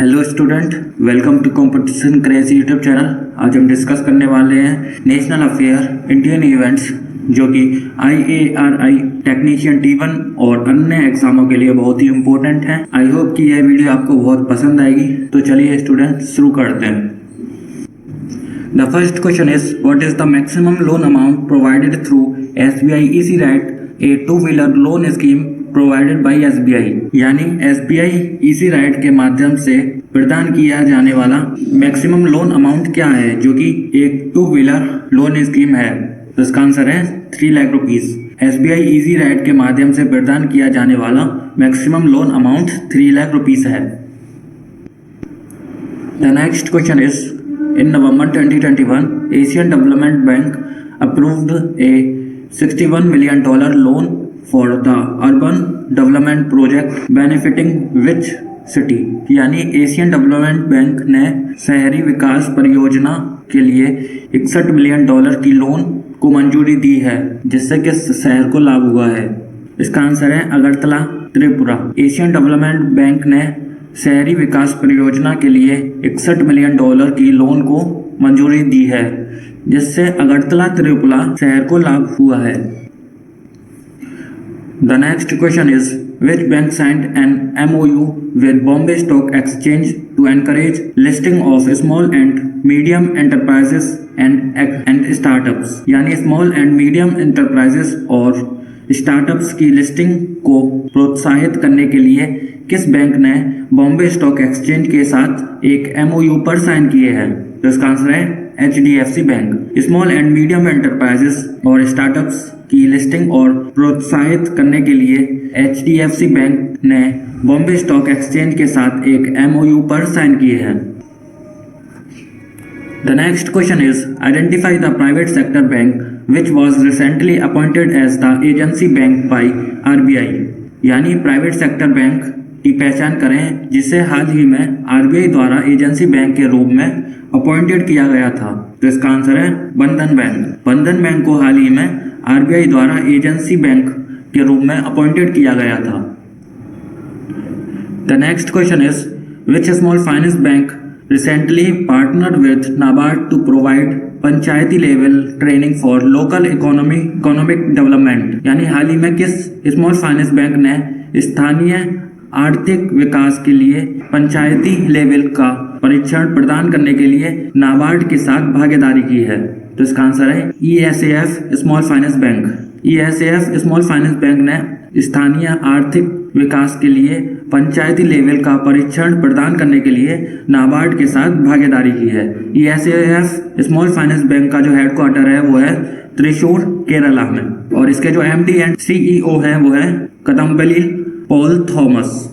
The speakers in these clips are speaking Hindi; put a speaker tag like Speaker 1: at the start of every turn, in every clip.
Speaker 1: Hello student, welcome to competition crazy YouTube channel. आज हम डिस्कस करने वाले हैं नेशनल अफेयर इंडियन इवेंट्स, जो कि IARI टेक्नीशियन T1 और अन्य एग्जामों के लिए बहुत ही इम्पोर्टेंट है। आई होप कि यह वीडियो आपको बहुत पसंद आएगी। तो चलिए स्टूडेंट शुरू करते हैं। The first question is what is the maximum loan amount provided through SBI easy right A two wheeler loan scheme provided by SBI। यानी SBI इजी राइट के माध्यम से प्रदान किया जाने वाला मैक्सिमम लोन अमाउंट क्या है, जो कि एक टू व्हीलर लोन स्कीम है। तो इसका आंसर है 3 lakh rupees. SBI easy ride के माध्यम से प्रदान किया जाने वाला maximum loan amount 3 lakh rupees है। The next question is in November 2021 Asian development Bank approved a $61 million loan for the urban development project benefiting which city. यानी एशियन डेवलपमेंट बैंक ने शहरी विकास परियोजना के लिए $61 मिलियन की लोन को मंजूरी दी है, जिससे कि शहर को लाभ हुआ है। इसका आंसर है अगरतला, त्रिपुरा। एशियन डेवलपमेंट बैंक ने शहरी विकास परियोजना के लिए $61 मिलियन की लोन को मंजूरी दी है, जिससे अगरतला त्रिपुरा शहर को लाभ हुआ है। The next question is which bank signed an MOU with Bombay Stock Exchange to encourage listing of small and medium enterprises and startups। यानी small and medium enterprises और startups की लिस्टिंग को प्रोत्साहित करने के लिए किस बैंक ने बॉम्बे स्टॉक एक्सचेंज के साथ एक MOU पर साइन किए हैं? तो इसका आंसर है HDFC bank. Small and medium enterprises और स्टार्टअप्स की लिस्टिंग और प्रोत्साहित करने के लिए HDFC बैंक ने बॉम्बे स्टॉक एक्सचेंज के साथ एक MOU पर साइन किए हैं। The next question is identify the private sector bank which was recently appointed as the agency bank by RBI। यानी प्राइवेट सेक्टर बैंक की पहचान करें जिसे हाल ही में RBI द्वारा एजेंसी बैंक के रूप में अपॉइंटेड किया गया था। तो इसका आंसर है बंधन बैंक। बंधन बैंक को हाल ही में RBI द्वारा एजेंसी बैंक के रूप में अपॉइंटेड किया गया था। The next question is which small finance bank recently partnered with NABARD to provide panchayati level training for local economic development. यानी हाल ही में किस स्मॉल फाइनेंस बैंक ने स्थानीय आर्थिक विकास के लिए पंचायती लेवल का परीक्षण प्रदान करने के लिए नाबार्ड के साथ भागीदारी की है? तो इसका आंसर है ESAF small finance bank. ESAF small finance bank ने स्थानीय आर्थिक विकास के लिए पंचायती लेवल का परीक्षण प्रदान करने के लिए नाबार्ड के साथ भागीदारी की है। ESAF स्मॉल फाइनेंस बैंक का जो हेडक्वार्टर है वो है त्रिशूर, केरला में, और इसके जो MD एंड CEO है वो है Kadambelil Paul Thomas.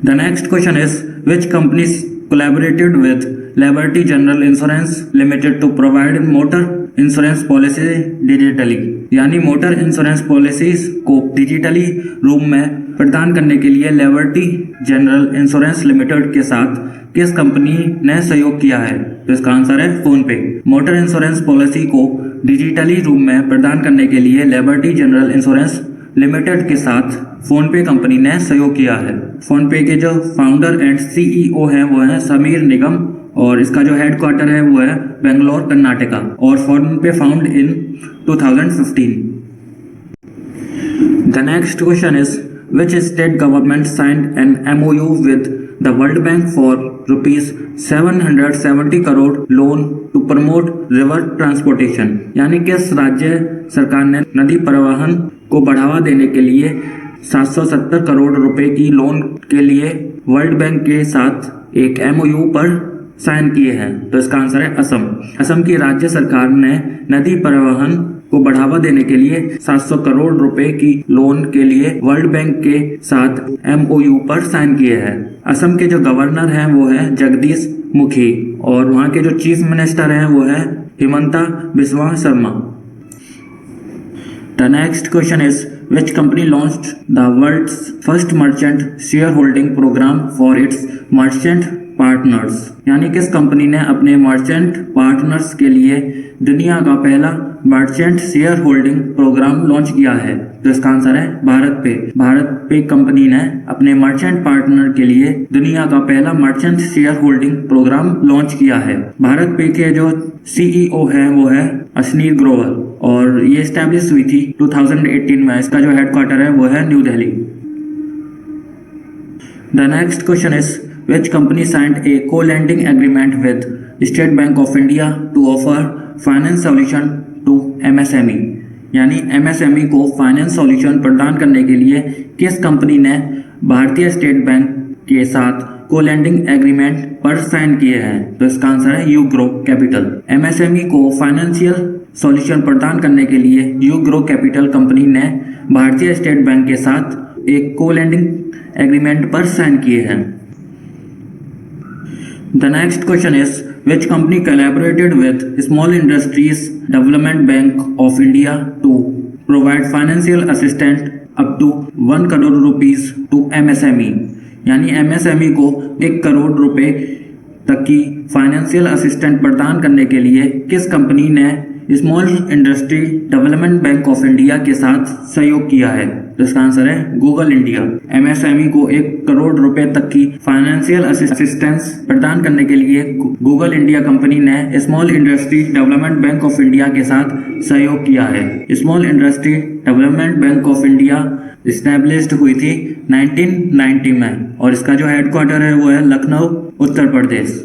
Speaker 1: The next question is which companies collaborated with Liberty General Insurance Limited to provide motor insurance policy digitally। यानी मोटर इंश्योरेंस पॉलिसीज को डिजिटली रूप में प्रदान करने के लिए लिबर्टी जनरल इंश्योरेंस लिमिटेड के साथ किस कंपनी ने सहयोग किया है? तो इसका आंसर है फोन पे। मोटर इंश्योरेंस पॉलिसी को डिजिटली रूप में प्रदान करने के लिए लिबर्टी जनरल इंश्योरेंस लिमिटेड के साथ फोनपे कंपनी ने सहयोग किया है। फोनपे के जो फाउंडर एंड CEO हैं वो हैं समीर निगम, और इसका जो हेडक्वार्टर है वो है बेंगलोर, कर्नाटका, और PhonePe found in 2015। The next question is which state government signed an MOU with the world bank for ₹770 crore loan to promote river transportation. यानी किस राज्य सरकार ने नदी परिवहन को बढ़ावा देने के लिए 770 करोड़ रुपए की लोन के लिए वर्ल्ड बैंक के साथ एक MOU पर साइन किए हैं? तो इसका आंसर है असम। असम की राज्य सरकार ने नदी परिवहन को बढ़ावा देने के लिए 700 करोड़ रुपए की लोन के लिए वर्ल्ड बैंक के साथ MOU पर साइन किए हैं। असम के जो गवर्नर हैं वो है जगदीश मुखी, और वहाँ के जो चीफ मिनिस्टर हैं वो है Himanta Biswa Sharma. The next question is which company launched the world's first merchant shareholding program for its merchant partners, यानी किस कंपनी ने अपने मर्चेंट पार्टनर्स के लिए दुनिया का पहला merchant share holding program launch किया है? तो इसका आंसर है भारत पे। भारत पे कंपनी ने अपने मर्चेंट पार्टनर के लिए दुनिया का पहला merchant share holding program launch किया है। भारत पे के जो CEO है वो है अश्नीर ग्रोवर और ये एस्टैब्लिश हुई थी 2018 में। इसका जो हेडक्वार्टर है वो है new Delhi. The next question is which company signed a co-lending agreement with State Bank of India to offer finance solution to MSME, यानी MSME को फाइनेंस सॉल्यूशन प्रदान करने के लिए किस कंपनी ने भारतीय स्टेट बैंक के साथ को लैंडिंग एग्रीमेंट पर साइन किए हैं? तो इसका आंसर है यूग्रो कैपिटल। MSME को फाइनेंशियल सॉल्यूशन प्रदान करने के लिए यूग्रो कैपिटल कंपनी ने भारतीय स्टेट बैंक के साथ एक को लैंडिंग एग्रीमेंट पर साइन किए हैं। The next question is which company collaborated with Small Industries Development Bank of India to provide financial assistance up to 1 crore rupees to MSME, यानी MSME को 1 करोड़ रुपए तक की फाइनेंशियल असिस्टेंट प्रदान करने के लिए किस कंपनी ने small industry development bank of India के साथ सहयोग किया है? तो इसका आंसर है गूगल इंडिया। MSME को 1 करोड़ रुपए तक की फाइनेंशियल असिस्टेंस प्रदान करने के लिए गूगल इंडिया कंपनी ने small industry development bank of India के साथ सहयोग किया है। Small industry development bank of India established हुई थी 1990 में और इसका जो हेडक्वार्टर है वो है Lucknow, Uttar Pradesh.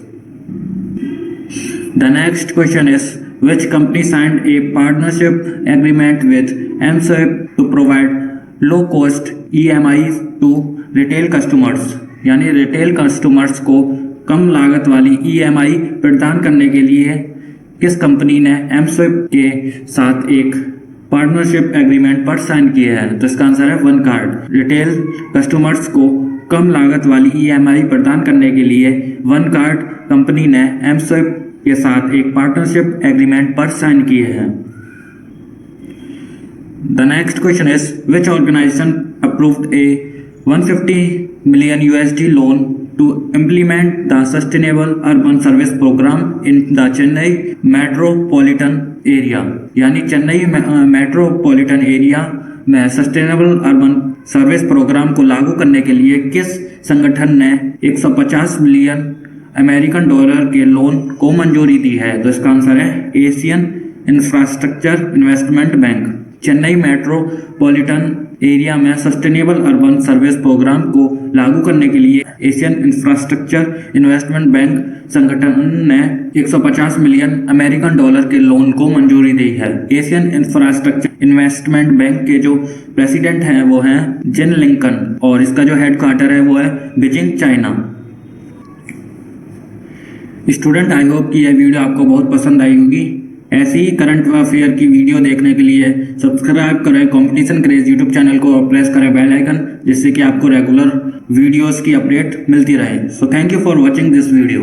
Speaker 1: The next question is which company signed a partnership agreement with MSWIFT to provide low cost EMIs to retail customers, यानी रिटेल कस्टमर्स को कम लागत वाली EMI प्रदान करने के लिए किस कंपनी ने MSWIFT के साथ एक पार्टनरशिप एग्रीमेंट पर साइन किया है? तो इसका आंसर है वन कार्ड। रिटेल कस्टमर्स को कम लागत वाली EMI प्रदान करने के लिए वन कार्ड कंपनी ने MSWIFT के साथ एक पार्टनरशिप एग्रीमेंट पर साइन किए हैं। The next question is which organization approved a 150 million USD loan to implement the sustainable urban service program in the Chennai metropolitan area, यानी चेन्नई मेट्रोपॉलिटन एरिया में सस्टेनेबल अर्बन सर्विस प्रोग्राम को लागू करने के लिए किस संगठन ने 150 मिलियन अमेरिकन डॉलर के लोन को मंजूरी दी है? तो इसका आंसर है Asian infrastructure investment bank. Chennai metropolitan area में सस्टेनेबल अर्बन सर्विस प्रोग्राम को लागू करने के लिए एशियन इंफ्रास्ट्रक्चर इन्वेस्टमेंट बैंक संगठन ने 150 मिलियन अमेरिकन डॉलर के लोन को मंजूरी दी है। एशियन इंफ्रास्ट्रक्चर इन्वेस्टमेंट बैंक के जो प्रेसिडेंट हैं वो हैं जिन लिंकन और इसका जो हेडक्वार्टर है वो है Beijing, China. Student, I hope कि यह वीडियो आपको बहुत पसंद आई होगी। ऐसी ही करंट अफेयर की वीडियो देखने के लिए सब्सक्राइब करें कंपटीशन क्रेज यूट्यूब चैनल को और प्रेस करें बेल आइकन, जिससे कि आपको रेगुलर वीडियोस की अपडेट मिलती रहे। So thank you for watching this video.